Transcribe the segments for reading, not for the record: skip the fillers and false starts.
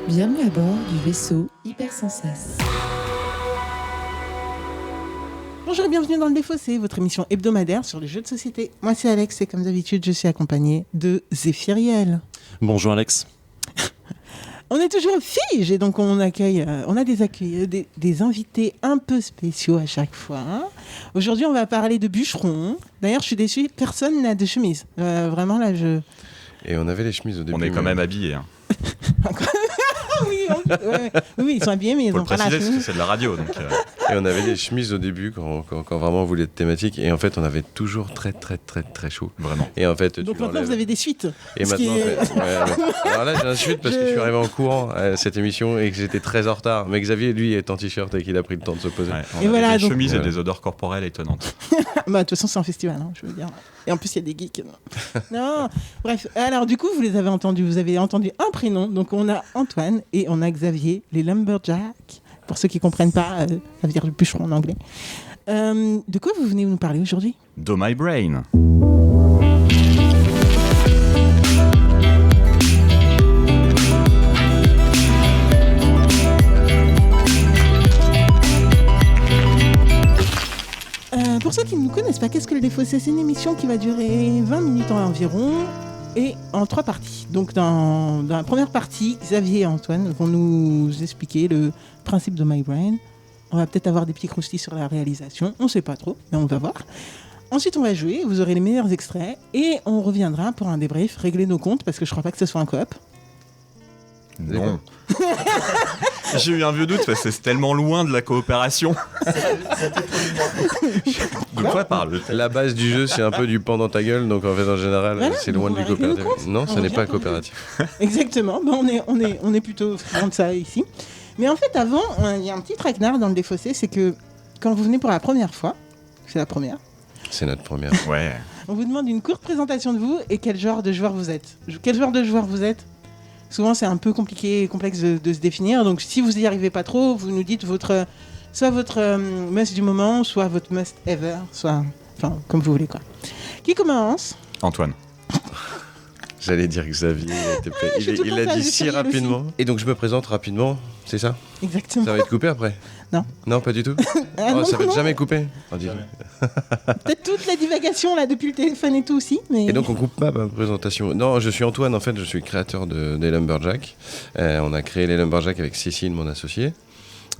Bienvenue à bord du vaisseau Hypersensas. Bonjour et bienvenue dans Le Défaussé, votre émission hebdomadaire sur les jeux de société. Moi c'est Alex et comme d'habitude je suis accompagné de Zéphiriel. Bonjour Alex. On est toujours fige et donc on a des invités un peu spéciaux à chaque fois. Hein. Aujourd'hui on va parler de bûcherons. D'ailleurs je suis déçue, personne n'a de chemise. Vraiment là je... Et on avait les chemises au début. On est quand même habillés. Hein. oui, ils sont habillés mais ils Faut n'ont le pas la préciser parce que chemise. c'est de la radio. Donc, Et on avait des chemises au début quand vraiment on voulait être thématique. Et en fait, on avait toujours très chaud. Vraiment. Et en fait, Donc tu maintenant l'enlèves. vous avez des suites. Et Ce qui maintenant, est- en fait, ouais. Alors là, j'ai un suite parce que je suis arrivé en courant à cette émission et que j'étais très en retard. Mais Xavier, lui, est en t-shirt et qu'il a pris le temps de se poser. Ouais, on Et a voilà, des donc- chemises et Voilà. des odeurs corporelles étonnantes. Bah, de toute façon, c'est un festival, hein, je veux dire. Et en plus, il y a des geeks. Non, bref. Alors, du coup, vous les avez entendus. Vous avez entendu un prénom. Donc, on a Antoine et on a Xavier, les Lumberjacks. Pour ceux qui ne comprennent pas, ça veut dire le bûcheron en anglais. De quoi vous venez nous parler aujourd'hui ? Do My Brain. Pour ceux qui ne nous connaissent pas, qu'est-ce que le Défaussé ? C'est une émission qui va durer 20 minutes environ et en 3 parties. Donc, dans la première partie, Xavier et Antoine vont nous expliquer le principe de My Brain. On va peut-être avoir des petits croustilles sur la réalisation. On ne sait pas trop, mais on va voir. Ensuite, on va jouer. Vous aurez les meilleurs extraits et on reviendra pour un débrief, régler nos comptes parce que je ne crois pas que ce soit un coop. Non. J'ai eu un vieux doute parce que c'est tellement loin de la coopération. De quoi parle La base du jeu, c'est un peu du pan dans ta gueule. Donc, en fait, en général, Voilà, c'est donc loin on du va régler nos coopératif. comptes. Non, On ça n'est revient pas pour- coopératif. Exactement. Ben, on est plutôt friand de ça ici. Mais en fait, avant, il y a un petit traquenard dans le Défaussé, c'est que quand vous venez pour la première fois, c'est la première, C'est notre première. Ouais. on vous demande une courte présentation de vous et quel genre de joueur vous êtes. Quel genre de joueur vous êtes ? Souvent, c'est un peu compliqué et complexe de se définir. Donc, si vous n'y arrivez pas trop, vous nous dites soit votre must du moment, soit votre must ever, soit... Enfin, comme vous voulez, quoi. Qui commence ? Antoine. J'allais dire Xavier. je suis tout Il le l'a temps dit ça, si Zéphiriel rapidement. Et donc, je me présente rapidement. C'est ça ? Exactement. Ça va être coupé après ? Non. Non, pas du tout. Ah, Oh, non, ça va non, être jamais coupé. Oh, dis-le. peut-être toute la divagation, là, depuis le téléphone et tout aussi, mais... Et donc on coupe pas ma présentation. Non, je suis Antoine, en fait, je suis créateur des Lumberjacks. On a créé les Lumberjacks avec Cécile, mon associé,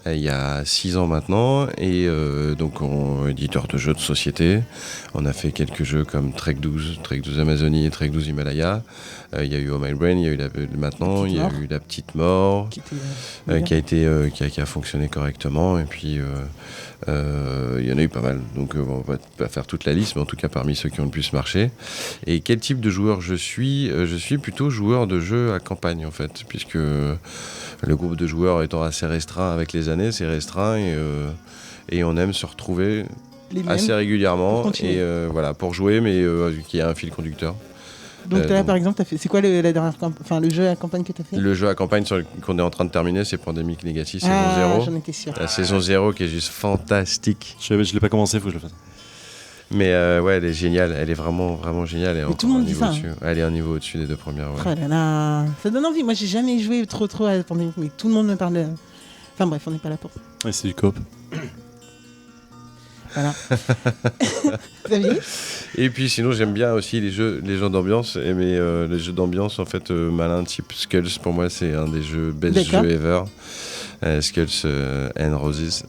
il y a 6 ans maintenant. Et donc on est éditeur de jeux de société. On a fait quelques jeux comme Trek 12 Amazonie et Trek 12 Himalaya. Il y a eu Oh My Brain, il y a eu maintenant, il y a eu La Petite Mort. Qui a fonctionné correctement, et puis il y en a eu pas mal, donc on va pas faire toute la liste, mais en tout cas parmi ceux qui ont le plus marché. Et quel type de joueur je suis plutôt joueur de jeux à campagne, en fait, puisque le groupe de joueurs étant assez restreint avec les années, c'est restreint, et on aime se retrouver les mêmes. assez régulièrement, Pour continuer. et voilà, pour jouer, mais qu'il y a un fil conducteur. Donc là, donc- par exemple, c'est quoi le jeu à campagne que tu as fait ? Le jeu à campagne qu'on est en train de terminer, c'est Pandemic Legacy saison Ah, 0. j'en étais sûr. La saison 0 qui est juste fantastique. Je l'ai pas commencé, faut que je le fasse. Mais ouais, elle est géniale. Elle est vraiment géniale. Elle est Mais tout le encore monde un dit niveau ça, au-dessus. Elle est un niveau au-dessus des 2 premières. Ouais. Oh là là, ça donne envie. Moi, j'ai jamais joué trop à Pandemic, mais tout le monde me parle de... Enfin bref, on n'est pas là pour ça. Ouais, c'est du coop. Voilà. Xavier ? Et puis sinon, j'aime bien aussi les jeux d'ambiance. Mais les jeux d'ambiance, en fait, malins type Skulls, pour moi, c'est un des best D'accord. jeux ever. Skulls and Roses.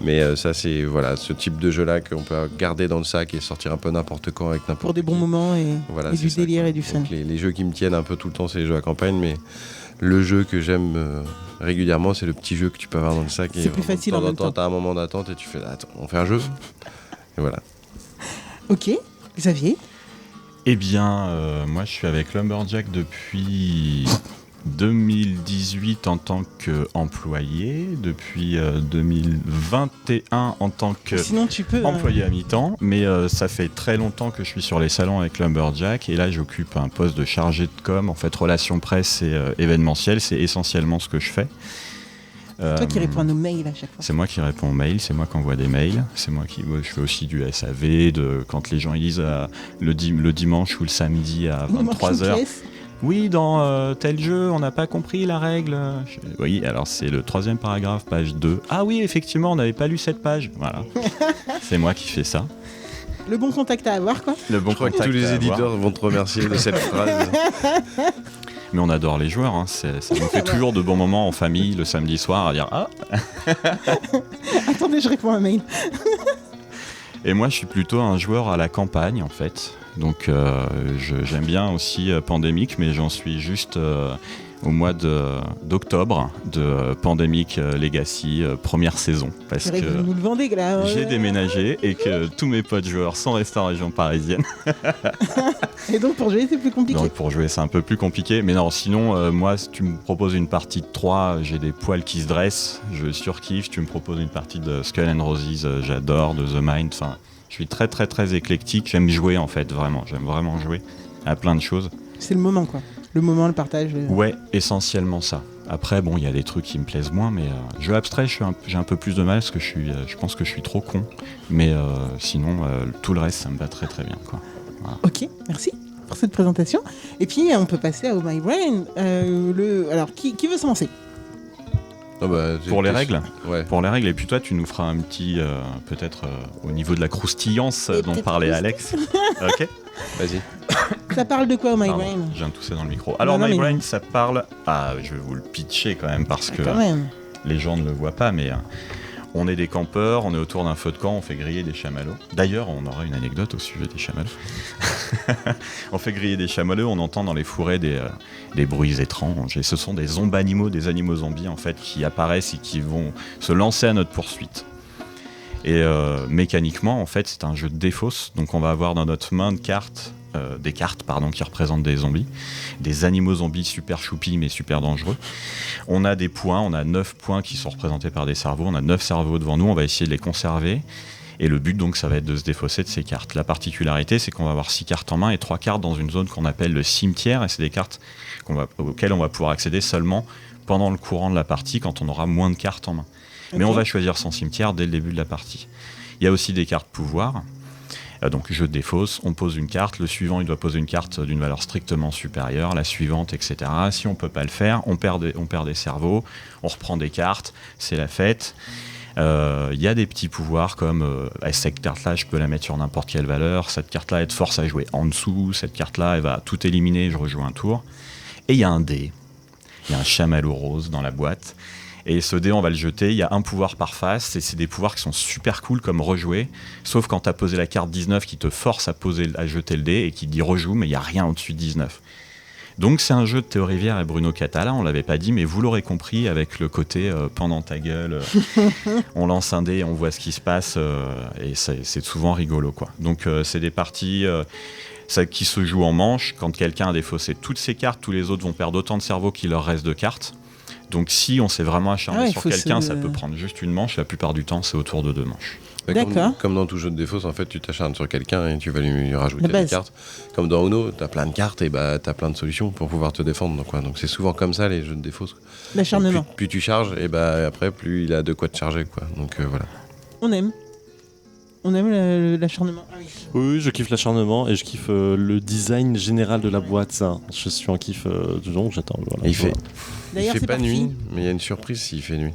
Mais ça, c'est voilà, ce type de jeu-là qu'on peut garder dans le sac et sortir un peu n'importe quand avec n'importe Pour des bons qui. moments et Voilà, du c'est ça, délire quoi. et du fun. Donc, les jeux qui me tiennent un peu tout le temps, c'est les jeux à campagne, mais le jeu que j'aime régulièrement, c'est le petit jeu que tu peux avoir dans le sac. C'est plus facile en même temps. T'as un moment d'attente et tu fais, attends, on fait un jeu. Et voilà. Ok, Xavier ? Eh bien, moi je suis avec Lumberjack depuis 2018 en tant qu'employé, depuis 2021 en tant Sinon, tu peux... qu'employé à mi-temps, mais ça fait très longtemps que je suis sur les salons avec Lumberjack, et là j'occupe un poste de chargé de com, en fait relations presse et événementiel, c'est essentiellement ce que je fais. Toi qui réponds à nos mails à chaque fois. C'est moi qui réponds aux mails, c'est moi qui envoie des mails, c'est moi qui je fais aussi du SAV, quand les gens ils lisent le dimanche ou le samedi à Il manque une 23h. pièce. Oui, dans tel jeu, on n'a pas compris la règle. Oui, alors c'est le 3e paragraphe, page 2. Ah oui, effectivement, on n'avait pas lu cette page. Voilà. C'est moi qui fais ça. Le bon contact à avoir, quoi. Le bon Je crois que contact tous les à avoir. éditeurs vont te remercier de cette phrase. Mais on adore les joueurs, hein. Ça nous fait toujours de bons moments en famille le samedi soir à dire ah. Attendez, je réponds à un mail. Et moi, je suis plutôt un joueur à la campagne en fait. Donc j'aime bien aussi Pandemic, mais j'en suis juste au mois d'octobre de Pandemic Legacy, première saison. Parce C'est vrai que que vous nous le vendez, là. j'ai déménagé et que tous mes potes joueurs sont restés en région parisienne. Et donc, pour jouer, c'est plus compliqué. Donc pour jouer, c'est un peu plus compliqué. Mais non, sinon, moi, si tu me proposes une partie de 3, j'ai des poils qui se dressent. Je surkiffe. Tu me proposes une partie de Skull and Roses, j'adore, de The Mind. Enfin, je suis très, très, très éclectique. J'aime jouer, en fait, vraiment. J'aime vraiment jouer à plein de choses. C'est le moment, quoi. Le moment, le partage. Ouais, essentiellement ça. Après, bon, il y a des trucs qui me plaisent moins, mais jeu abstrait, j'ai un peu plus de mal parce que je pense que je suis trop con. Mais sinon, tout le reste, ça me va très, très bien, quoi. Voilà. Ok, merci pour cette présentation. Et puis, on peut passer à Oh My Brain. Alors, qui veut se lancer? Non, bah, Pour les règles Ouais. Pour les règles, et puis toi, tu nous feras un petit, peut-être au niveau de la croustillance Et dont peut-être parlait plus. Alex. Ok. Vas-y. Ça parle de quoi, Oh My Pardon, Brain? je viens de tousser dans le micro. Alors, non, My mais Brain, non. ça parle. Ah, je vais vous le pitcher quand même parce que Quand même. les gens ne le voient pas, mais on est des campeurs, on est autour d'un feu de camp, on fait griller des chamallows. D'ailleurs, on aura une anecdote au sujet des chamallows. On fait griller des chamallows, on entend dans les fourrés des bruits étranges. Et ce sont des zombanimaux, des animaux zombies en fait, qui apparaissent et qui vont se lancer à notre poursuite. Et mécaniquement, en fait, c'est un jeu de défausse. Donc on va avoir dans notre main des cartes qui représentent des zombies, des animaux zombies super choupis mais super dangereux. On a des points, on a 9 points qui sont représentés par des cerveaux, on a 9 cerveaux devant nous, on va essayer de les conserver. Et le but donc ça va être de se défausser de ces cartes. La particularité c'est qu'on va avoir 6 cartes en main et 3 cartes dans une zone qu'on appelle le cimetière, et c'est des cartes auxquelles on va pouvoir accéder seulement pendant le courant de la partie quand on aura moins de cartes en main. Mais Ok. on va choisir son cimetière dès le début de la partie. Il y a aussi des cartes pouvoir. Donc jeu de défausse, on pose une carte, le suivant il doit poser une carte d'une valeur strictement supérieure, la suivante, etc. Si on peut pas le faire, on perd des cerveaux, on reprend des cartes, c'est la fête. Il y a des petits pouvoirs comme cette carte-là, je peux la mettre sur n'importe quelle valeur, cette carte-là, elle te force à jouer en dessous, cette carte-là, elle va tout éliminer, je rejoue un tour. Et il y a un dé, il y a un chamallow rose dans la boîte. Et ce dé, on va le jeter, il y a un pouvoir par face, et c'est des pouvoirs qui sont super cool comme rejouer, sauf quand tu as posé la carte 19 qui te force à jeter le dé et qui dit rejoue, mais il n'y a rien au-dessus de 19. Donc c'est un jeu de Théo Rivière et Bruno Catala, on l'avait pas dit, mais vous l'aurez compris avec le côté pendant ta gueule, on lance un dé, on voit ce qui se passe, et c'est souvent rigolo, quoi. Donc c'est des parties qui se jouent en manche, quand quelqu'un a défaussé toutes ses cartes, tous les autres vont perdre autant de cerveau qu'il leur reste de cartes. Donc si on s'est vraiment acharné Ah ouais, sur faut quelqu'un, se- ça peut prendre juste une manche, la plupart du temps c'est autour de 2 manches. Ouais, D'accord. Comme dans tout jeu de défausse, en fait, tu t'acharnes sur quelqu'un et tu vas lui rajouter La des base. cartes. Comme dans Uno, t'as plein de cartes et bah t'as plein de solutions pour pouvoir te défendre. Donc c'est souvent comme ça les jeux de défausse. Donc, L'acharnement. plus tu charges, et bah après plus il a de quoi te charger, quoi. Donc voilà. On aime. On aime l'acharnement. Ah oui. Oui, je kiffe l'acharnement et je kiffe le design général de la boîte. Ça. Je suis en kiff donc j'attends. Voilà. Et il fait, D'ailleurs, il fait c'est pas parti. nuit, mais il y a une surprise s'il fait nuit.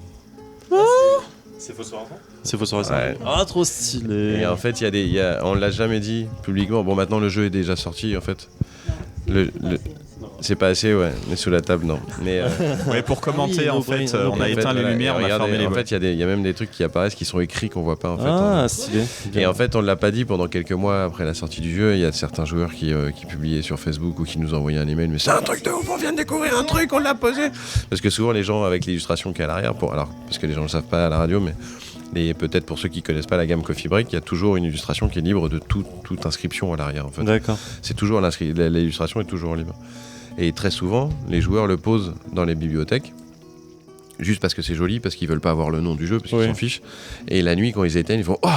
C'est phosphorescent. C'est phosphorescent. Ouais. Ah, trop stylé. Et en fait, on l'a jamais dit publiquement. Bon, maintenant le jeu est déjà sorti, en fait. C'est pas assez, ouais. Mais sous la table, non. Mais Ouais, pour commenter, Ah oui, en fait, no brain, on no a brain. éteint les lumières, on a regardez, fermé les en volets. fait, il y a même des trucs qui apparaissent qui sont écrits qu'on voit pas, en fait. Ah, stylé. Et en fait, on ne l'a pas dit pendant quelques mois après la sortie du jeu. Il y a certains joueurs qui publiaient sur Facebook ou qui nous envoyaient un email. Mais c'est un truc de ouf, on vient de découvrir un truc, on l'a posé. Parce que souvent, les gens, avec l'illustration qui est à l'arrière, parce que les gens ne le savent pas à la radio, mais peut-être pour ceux qui connaissent pas la gamme Coffee Break, il y a toujours une illustration qui est libre de toute inscription à l'arrière, en fait. D'accord. C'est toujours l'illustration est toujours libre. Et très souvent, les joueurs le posent dans les bibliothèques juste parce que c'est joli, parce qu'ils veulent pas avoir le nom du jeu, parce qu'ils Oui. s'en fichent. Et la nuit, quand ils éteignent, ils font « Oh !»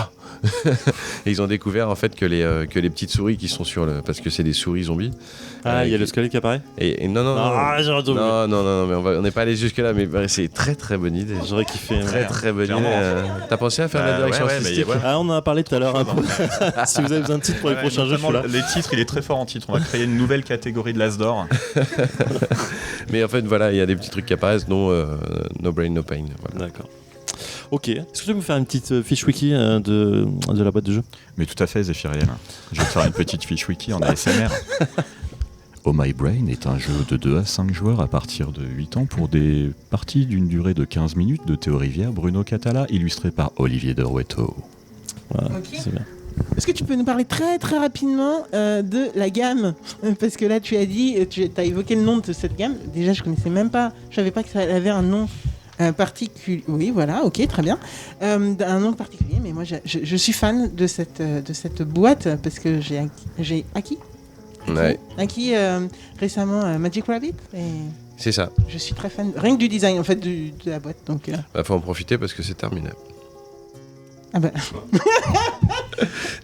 Et ils ont découvert en fait que les petites souris qui sont sur le... Parce que c'est des souris zombies. Ah, il y a qui- le squelette qui apparaît. Et non, J'aurais tout non, mais on n'est pas allé jusque là, mais c'est très très bonne idée. J'aurais kiffé. Très très bonne idée. clairement. T'as pensé à faire la direction ouais, mais artistique voilà. Ah, on en a parlé tout à l'heure un peu. Si vous avez besoin de titres pour les prochains jeux, je suis là. Les titres, il est très fort en titre. On va créer une nouvelle catégorie de l'As d'or. Mais en fait, voilà, il y a des petits trucs qui apparaissent, dont No Brain, No Pain. Voilà. D'accord. Ok. Est-ce que tu peux me faire une petite fiche wiki de la boîte de jeu? Mais tout à fait, Zéphiriel. Je vais te faire une petite fiche wiki en ASMR. Oh My Brain est un jeu de 2 à 5 joueurs à partir de 8 ans pour des parties d'une durée de 15 minutes de Théo Rivière, Bruno Catala, illustré par Olivier de Rueto. Voilà, Ok. c'est bien. Est-ce que tu peux nous parler très très rapidement de la gamme? Parce que là, tu as dit, tu as évoqué le nom de cette gamme. Déjà, je connaissais même pas, je savais pas que ça avait un nom particulier. Oui, voilà, ok, très bien. Un nom particulier, mais moi, je suis fan de cette boîte parce que j'ai acquis Ouais, récemment Magic Rabbit et c'est ça. je suis très fan, rien que du design en fait de la boîte. Donc, Faut en profiter parce que c'est terminé. ah bah,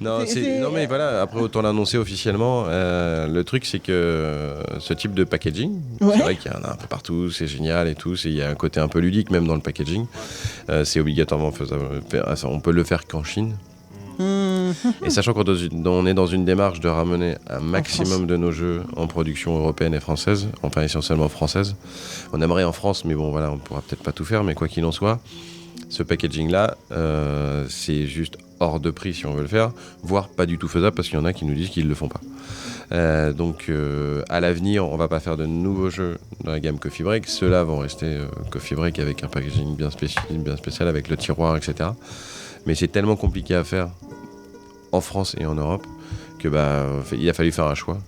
Non, C'est- non mais voilà, après autant l'annoncer officiellement. Le truc c'est que ce type de packaging, Ouais. c'est vrai qu'il y en a un peu partout, c'est génial et tout, il y a un côté un peu ludique même dans le packaging. C'est obligatoirement faisable. On peut le faire qu'en Chine. Et sachant qu'on est dans une démarche de ramener un maximum de nos jeux en production européenne et française, enfin essentiellement française. On aimerait en France, mais bon voilà, on pourra peut-être pas tout faire, mais quoi qu'il en soit, ce packaging-là, c'est juste hors de prix si on veut le faire, voire pas du tout faisable parce qu'il y en a qui nous disent qu'ils le font pas. Donc à l'avenir, on va pas faire de nouveaux jeux dans la gamme Coffee Break. Ceux-là vont rester Coffee Break avec un packaging bien spécial avec le tiroir, etc. Mais c'est tellement compliqué à faire en France et en Europe que il a fallu faire un choix.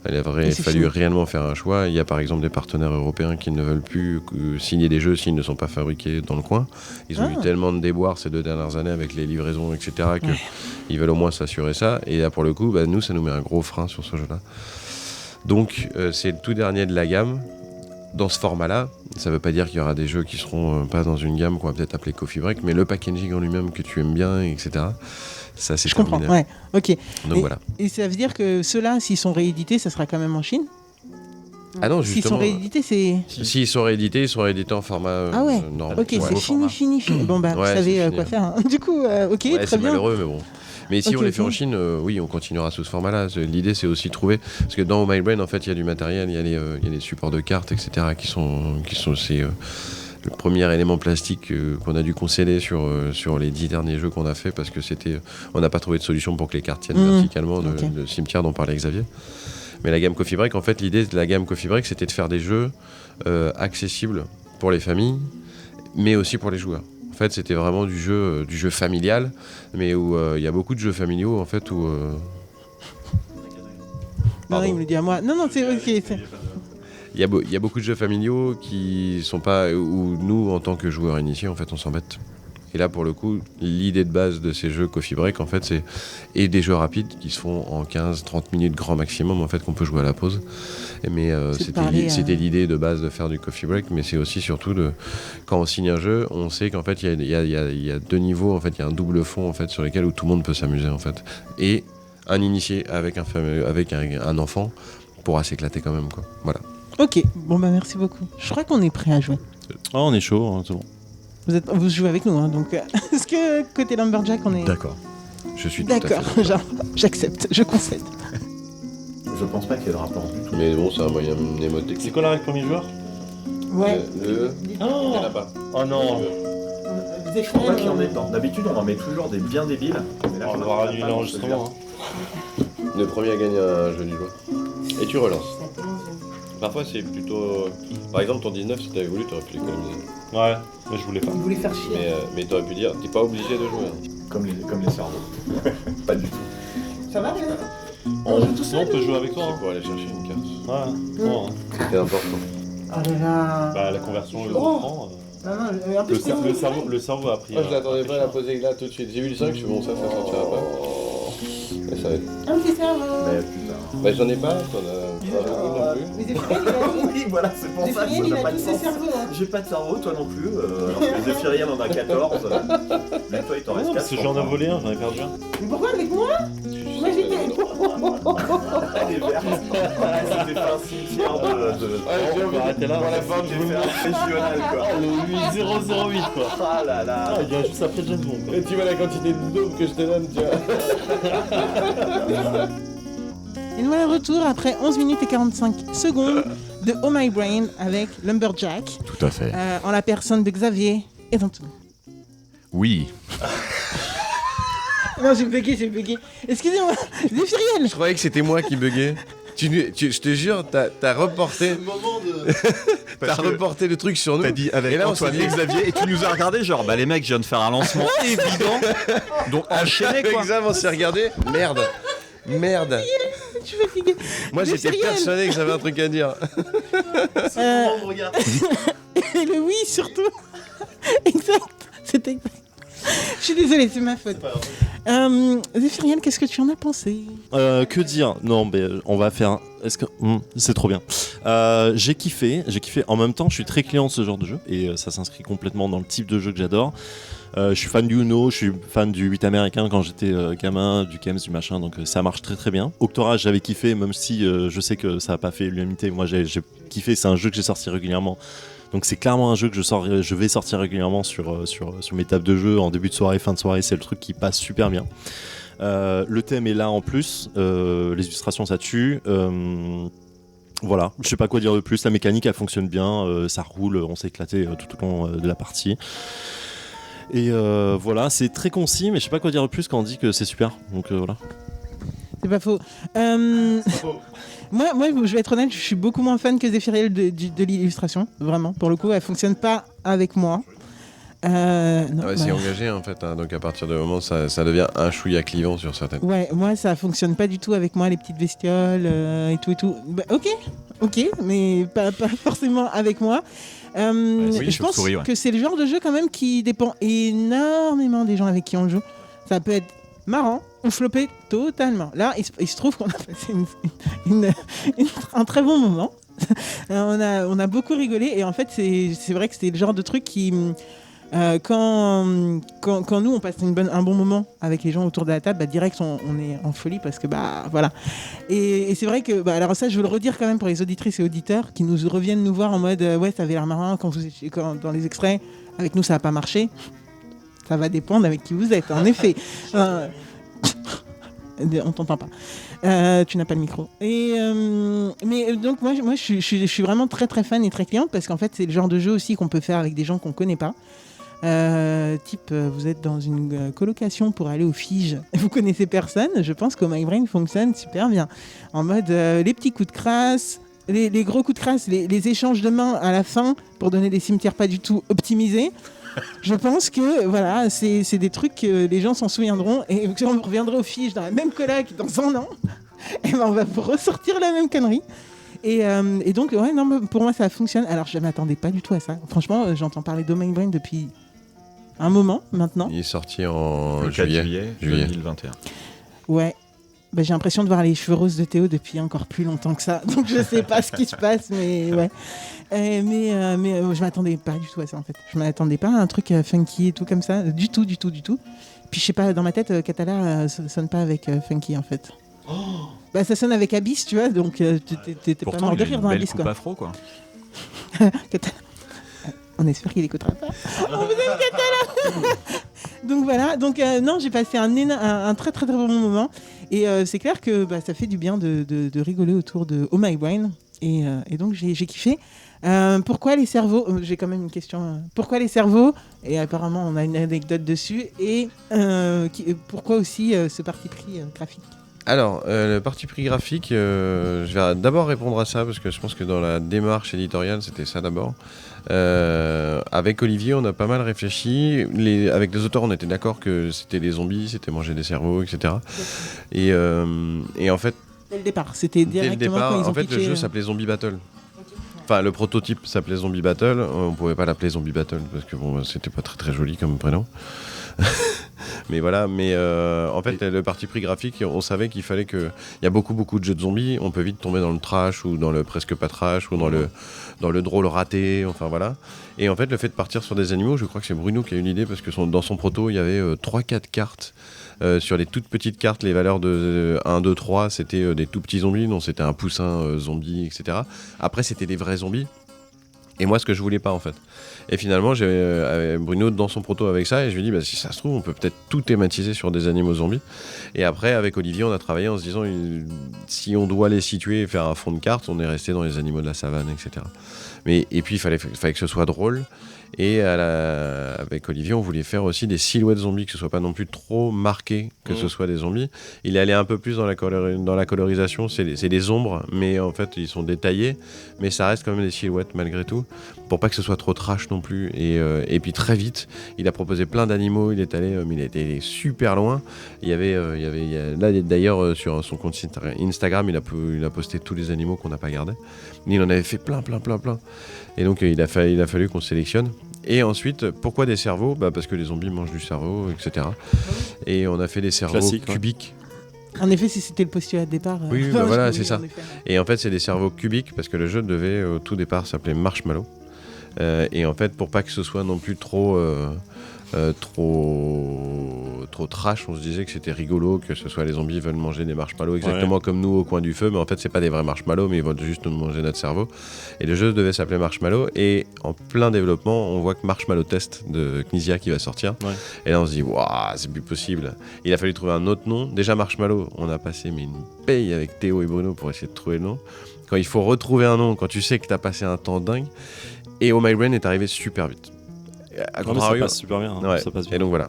Il a Et c'est fallu fini. réellement faire un choix. Il y a par exemple des partenaires européens qui ne veulent plus signer des jeux s'ils ne sont pas fabriqués dans le coin. Ils ont eu tellement de déboires ces 2 dernières années avec les livraisons, etc. qu'ils veulent au moins s'assurer ça. Et là, pour le coup, nous, ça nous met un gros frein sur ce jeu-là. Donc, c'est le tout dernier de la gamme. Dans ce format-là, ça ne veut pas dire qu'il y aura des jeux qui seront pas dans une gamme qu'on va peut-être appeler Coffee Break, mais le packaging en lui-même que tu aimes bien, etc. Ça, c'est je comprends. terminé. Ouais, ok. Donc voilà. Et ça veut dire que ceux-là, s'ils sont réédités, ça sera quand même en Chine? Ah non, S'ils sont justement. réédités, c'est. S'ils sont réédités, ils sont réédités en format Ah ouais. normal. Ok, Ouais. c'est fini. Bon, bah, Ouais, vous savez c'est fini, quoi hein. faire. Hein. Du coup, ok, Ouais, très c'est bien. malheureux, mais bon. Mais si Ok, on les fait ok. en Chine, oui, on continuera sous ce format-là. L'idée, c'est aussi de trouver... Parce que dans Oh My Brain, en fait, il y a du matériel, il y a les supports de cartes, etc., qui sont le premier élément plastique qu'on a dû concéder sur les 10 derniers jeux qu'on a fait, parce que on n'a pas trouvé de solution pour que les cartes tiennent verticalement, ok. le cimetière dont parlait Xavier. Mais la gamme Coffee Break, en fait, l'idée de la gamme Coffee Break, c'était de faire des jeux accessibles pour les familles, mais aussi pour les joueurs. En fait, c'était vraiment du jeu familial, mais où il y a beaucoup de jeux familiaux, en fait, où... Non, il me le dit à moi. Non, c'est ok. Il y a beaucoup de jeux familiaux qui sont pas... où nous, en tant que joueurs initiés, en fait, on s'embête. Et là, pour le coup, l'idée de base de ces jeux Coffee Break, en fait, c'est... Et des jeux rapides qui se font en 15-30 minutes grand maximum, en fait, qu'on peut jouer à la pause. Mais C'est de parler, c'était l'idée de base de faire du Coffee Break, mais c'est aussi surtout quand on signe un jeu, on sait qu'en fait, il y a 2 niveaux, en fait, il y a un double fond, en fait, sur lesquels où tout le monde peut s'amuser, en fait. Et un initié avec un enfant pourra s'éclater quand même, quoi. Voilà. Ok, bon, bah, merci beaucoup. Je crois qu'on est prêt à jouer. Oh, on est chaud, hein, c'est bon. Vous jouez avec nous, hein, donc est-ce que côté Lumberjack, on est D'accord. Je suis tout à d'accord? fait... Genre, j'accepte, je concède. Je pense pas qu'il y ait de rapport du tout. Mais bon, c'est un moyen mnémotechnique. C'est quoi la règle premier joueur? Ouais. Il y en a pas. Oh non. Je crois pas qu'il y en ait dedans. D'habitude, on en met toujours des bien débiles. Mais là, On je va vois avoir pas annulé l'enregistrement. Le premier à gagner un jeu du doigt. Et tu relances. Parfois, c'est plutôt... Par exemple, ton 19, si t'avais voulu, t'aurais pu l'économiser. Ouais, mais je voulais pas. Vous voulez faire chier? Mais t'aurais pu dire, t'es pas obligé de jouer. hein. Comme les cerveaux. Pas du tout. Ça va, Léna? On joue tout seul, on peut jouer avec toi. C'est pour aller chercher une carte. Ouais, bon, hein. C'était important. Oh là là. Bah, la conversion, le Oh. prend. Non, non, en plus, Le cerveau a pris. Moi, je l'attendais pas à la poser là tout de suite. J'ai vu le 5, je suis bon, ça sortira pas. Mais ça va être... un petit cerveau. Mais putain. Bah, j'en ai pas, t'en as pas beaucoup non plus. Oui, voilà, c'est pour ça que ça n'a pas de sens. J'ai pas de cerveau, toi non plus. Alors que Zéphirien en a 14. Mais toi, il t'en reste 4. parce que j'en ai volé un, j'en ai perdu un. Mais pourquoi avec moi? Moi j'étais. Elle est verte. C'était fait un cimetière On va arrêter là. Pour la fin, j'ai fait un régional, quoi. Le 8008 quoi. Ah là là. Ah, il y a juste après James Bond. Quoi. Et tu vois la quantité de dômes que je te donne, tu vois. Et nous voilà de retour après 11 minutes et 45 secondes de Oh My Brain avec Lumberjack, Tout à fait. en la personne de Xavier et d'Antoine. Oui. Non, j'ai bugué. Excusez-moi, Zéphiriel. Je croyais que c'était moi qui buguais. Je te jure, t'as reporté. T'as reporté le truc sur nous. T'as dit avec Et là, on Antoine s'est dit- et Xavier et tu nous as regardé genre bah les mecs je viens de faire un lancement évident donc enchaîné quoi. Exact, on s'est regardé. Merde. Je suis fatiguée. Moi, j'étais Zéphiriel. persuadé que j'avais un truc à dire. Et le oui surtout. Exact. C'était exact. Je suis désolée, c'est ma faute. Zéphiriel, qu'est-ce que tu en as pensé? Que dire? Non, mais on va faire. Est-ce que c'est trop bien. J'ai kiffé. En même temps, je suis très client de ce genre de jeu et ça s'inscrit complètement dans le type de jeu que j'adore. Je suis fan du Uno, je suis fan du 8 américain quand j'étais gamin, du Kems, du machin, donc ça marche très très bien. Octora, j'avais kiffé, même si je sais que ça n'a pas fait l'unanimité. Moi, j'ai kiffé. C'est un jeu que j'ai sorti régulièrement. Donc c'est clairement un jeu que je vais sortir régulièrement sur mes tables de jeu en début de soirée, fin de soirée. C'est le truc qui passe super bien. Le thème est là en plus, les illustrations ça tue. Voilà, je sais pas quoi dire de plus. La mécanique elle fonctionne bien, ça roule, on s'est éclaté tout au long de la partie. Et voilà, c'est très concis, mais je sais pas quoi dire de plus quand on dit que c'est super. Donc voilà. C'est pas faux. Moi, je vais être honnête, je suis beaucoup moins fan que Zéphiriel de l'illustration. Vraiment, pour le coup, elle fonctionne pas avec moi. Non, Ouais, c'est engagé en fait, hein, donc à partir du moment ça devient un chouïa clivant sur certaines. Ouais, moi ça fonctionne pas du tout avec moi, les petites bestioles et tout. Bah, ok, mais pas forcément avec moi. Oui, je pense chauve-souris, ouais. que c'est le genre de jeu quand même qui dépend énormément des gens avec qui on joue. Ça peut être marrant ou flopper totalement. Là, il se trouve qu'on a passé un très bon moment. On a beaucoup rigolé et en fait c'est vrai que c'est le genre de truc qui quand nous on passe un bon moment avec les gens autour de la table, bah, direct on est en folie parce que bah voilà. Et c'est vrai que bah, alors ça je veux le redire quand même pour les auditrices et auditeurs qui nous reviennent nous voir en mode ouais ça avait l'air marrant quand dans les extraits, avec nous ça n'a pas marché. Ça va dépendre avec qui vous êtes, en effet. On t'entend pas. Tu n'as pas le micro. Mais donc moi je suis vraiment très très fan et très cliente parce qu'en fait c'est le genre de jeu aussi qu'on peut faire avec des gens qu'on connaît pas. Vous êtes dans une colocation pour aller aux Figes, vous connaissez personne, je pense que My Brain fonctionne super bien. En mode les petits coups de crasse, les gros coups de crasse, les échanges de mains à la fin pour donner des cimetières pas du tout optimisés. Je pense que voilà, c'est des trucs que les gens s'en souviendront et si on reviendra aux Figes dans la même coloc dans un an, et ben on va ressortir la même connerie. Et donc ouais non, pour moi ça fonctionne. Alors je m'attendais pas du tout à ça. Franchement, j'entends parler de My Brain depuis un moment maintenant. Il est sorti en Le 4 juillet. juillet 2021. Ouais. Bah, j'ai l'impression de voir les cheveux roses de Théo depuis encore plus longtemps que ça. Donc je sais pas ce qui se passe, mais ouais. Mais je m'attendais pas du tout à ça en fait. Je m'attendais pas à un truc funky et tout comme ça. Du tout. Puis je sais pas, dans ma tête, Katala sonne pas avec funky en fait. Bah ça sonne avec Abyss, tu vois, donc t'es pas Pourtant mort il de a rire une dans belle Abyss coupe quoi. afro quoi. Katala. On espère qu'il écoutera pas. On vous aime Katala. Donc voilà, non, j'ai passé un très très très bon moment et c'est clair que bah, ça fait du bien de rigoler autour de Oh My Brain et donc j'ai kiffé. Pourquoi les cerveaux J'ai quand même une question. Pourquoi les cerveaux Et apparemment on a une anecdote dessus et pourquoi aussi ce parti pris graphique. Alors, le parti pris graphique, je vais d'abord répondre à ça parce que je pense que dans la démarche éditoriale, c'était ça d'abord. Avec Olivier, on a pas mal réfléchi. Avec les auteurs, on était d'accord que c'était des zombies, c'était manger des cerveaux, etc. Et en fait, Dès le départ, c'était dès le directement départ, quand ils ont en fait, le pitché, jeu s'appelait Zombie Battle. Enfin, le prototype s'appelait Zombie Battle. On pouvait pas l'appeler Zombie Battle parce que bon, c'était pas très très joli comme prénom. Mais voilà, en fait, le parti pris graphique, on savait qu'il fallait que... Il y a beaucoup de jeux de zombies, on peut vite tomber dans le trash ou dans le presque pas trash ou dans le drôle raté, enfin voilà. Et en fait, le fait de partir sur des animaux, je crois que c'est Bruno qui a eu l'idée parce que dans son proto, il y avait 3-4 cartes. Sur les toutes petites cartes, les valeurs de 1, 2, 3, c'était des tout petits zombies, donc c'était un poussin zombie, etc. Après, c'était des vrais zombies. Et moi, ce que je voulais pas, en fait. Et finalement, j'ai Bruno dans son proto avec ça, et je lui ai dit, si ça se trouve, on peut peut-être tout thématiser sur des animaux zombies. Et après, avec Olivier, on a travaillé en se disant, si on doit les situer et faire un fond de carte, on est resté dans les animaux de la savane, etc. Et puis, il fallait que ce soit drôle. Et avec Olivier, on voulait faire aussi des silhouettes zombies, que ce soit pas non plus trop marqué que ce soit des zombies. Il est allé un peu plus dans la colorisation, c'est des ombres, mais en fait ils sont détaillés, mais ça reste quand même des silhouettes malgré tout, pour pas que ce soit trop trash non plus. Et puis très vite, il a proposé plein d'animaux, il est allé, mais il est allé super loin. Là d'ailleurs sur son compte Instagram, il a posté tous les animaux qu'on n'a pas gardés. Il en avait fait plein. Et donc il a fallu qu'on sélectionne. Et ensuite, pourquoi des cerveaux ? Parce que les zombies mangent du cerveau, etc. Et on a fait des cerveaux cubiques. En effet, si c'était le postulat de départ. Oui, voilà, c'est ça. Et en fait, c'est des cerveaux cubiques parce que le jeu devait au tout départ s'appeler Marshmallow. Et en fait, pour pas que ce soit non plus trop trash, on se disait que c'était rigolo, que ce soit les zombies veulent manger des marshmallows exactement comme nous au coin du feu, mais en fait c'est pas des vrais marshmallows, mais ils vont juste nous manger notre cerveau. Et le jeu devait s'appeler Marshmallow, et en plein développement on voit que Marshmallow Test de Knizia qui va sortir, et là on se dit waouh, c'est plus possible. Il a fallu trouver un autre nom. Déjà Marshmallow, on a passé une paye avec Théo et Bruno pour essayer de trouver le nom. Quand il faut retrouver un nom, quand tu sais que t'as passé un temps dingue, et Oh My Brain est arrivé super vite. Ça passe super bien. Ouais. Ça passe bien. Et donc voilà.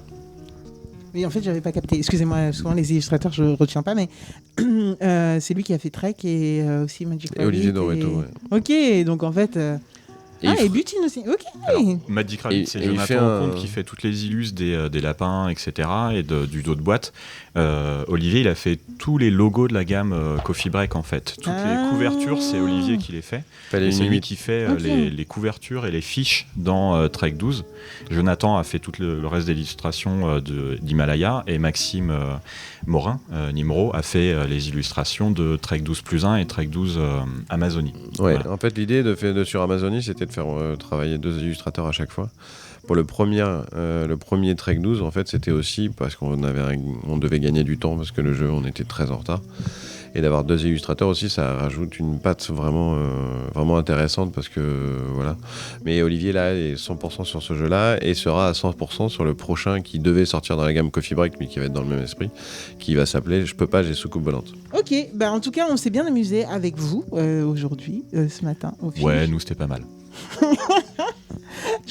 Oui, en fait, j'avais pas capté. Excusez-moi, souvent les illustrateurs, je retiens pas, mais c'est lui qui a fait Trek et aussi Magic Rabbit. Et Olivier Dorretto, ouais. Ok, donc en fait. Et Butine aussi. Ok. Alors, Magic Rabbit, c'est Jonathan Comte qui fait toutes les illus des lapins, etc. et du dos de boîte. Olivier, il a fait tous les logos de la gamme Coffee Break, en fait. Toutes les couvertures, c'est Olivier qui les fait. Et c'est lui qui fait les couvertures et les fiches dans Trek 12. Jonathan a fait tout le reste des illustrations d'Himalaya, et Maxime Morin, Nimro, a fait les illustrations de Trek 12+1 et Trek 12 Amazonie. Ouais, Voilà. en fait, l'idée sur Amazonie, c'était de faire travailler 2 illustrateurs à chaque fois. Pour le premier Trek 12, en fait, c'était aussi parce qu'on devait gagner du temps parce que le jeu, on était très en retard. Et d'avoir 2 illustrateurs aussi, ça rajoute une patte vraiment intéressante parce que voilà. Mais Olivier là est 100% sur ce jeu-là et sera à 100% sur le prochain qui devait sortir dans la gamme Coffee Break, mais qui va être dans le même esprit, qui va s'appeler Je peux pas, j'ai soucoupe volante. Ok, en tout cas, on s'est bien amusé avec vous aujourd'hui, ce matin. Ouais, nous c'était pas mal.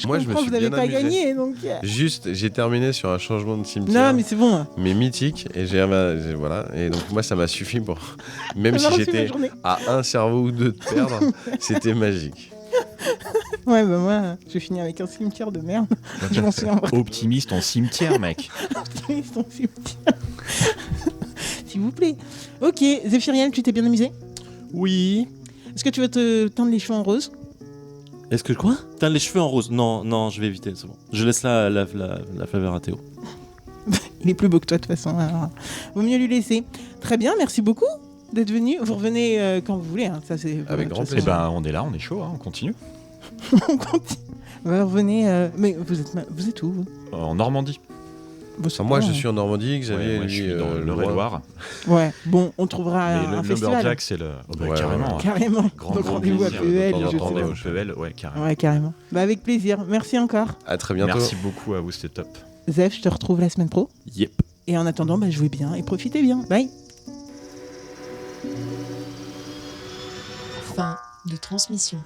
Moi, je me suis vous n'avez bien pas amusé. gagné, donc. Juste, j'ai terminé sur un changement de cimetière. Non, mais c'est bon. Mais mythique, et voilà. Et donc moi, ça m'a suffi pour, même si j'étais à un cerveau ou 2 de perdre, c'était magique. Ouais, moi, je vais finir avec un cimetière de merde. Je m'en souviens vraiment. Optimiste en cimetière, mec. Optimiste en cimetière. S'il vous plaît. Ok, Zéphiriel, tu t'es bien amusé ? Oui. Est-ce que tu vas te teindre les cheveux en rose ? Est-ce que quoi ? T'as les cheveux en rose ? Non, je vais éviter, c'est bon. Je laisse la faveur à Théo. Il est plus beau que toi de toute façon. Alors, vaut mieux lui laisser. Très bien, merci beaucoup d'être venu. Vous revenez quand vous voulez. Hein. Ça, c'est Avec grand Eh ben, on est là, on est chaud, hein, on continue. On continue. Vous revenez. Mais vous êtes où vous En Normandie. Moi, je suis en Normandie, Xavier, moi, je suis dans le loin. Loire. Ouais. Bon, on trouvera Mais un le festival. Lumberjack, c'est le. Ouais, Carrément. Grand Donc rendez-vous à plaisir PEL. de temps en je temps, sais pas. au PEL, ouais, carrément. Ouais, carrément. Avec plaisir. Merci encore. À très bientôt. Merci beaucoup à vous, c'était top. Zef, je te retrouve la semaine pro. Yep. Et en attendant, jouez bien et profitez bien. Bye. Fin de transmission.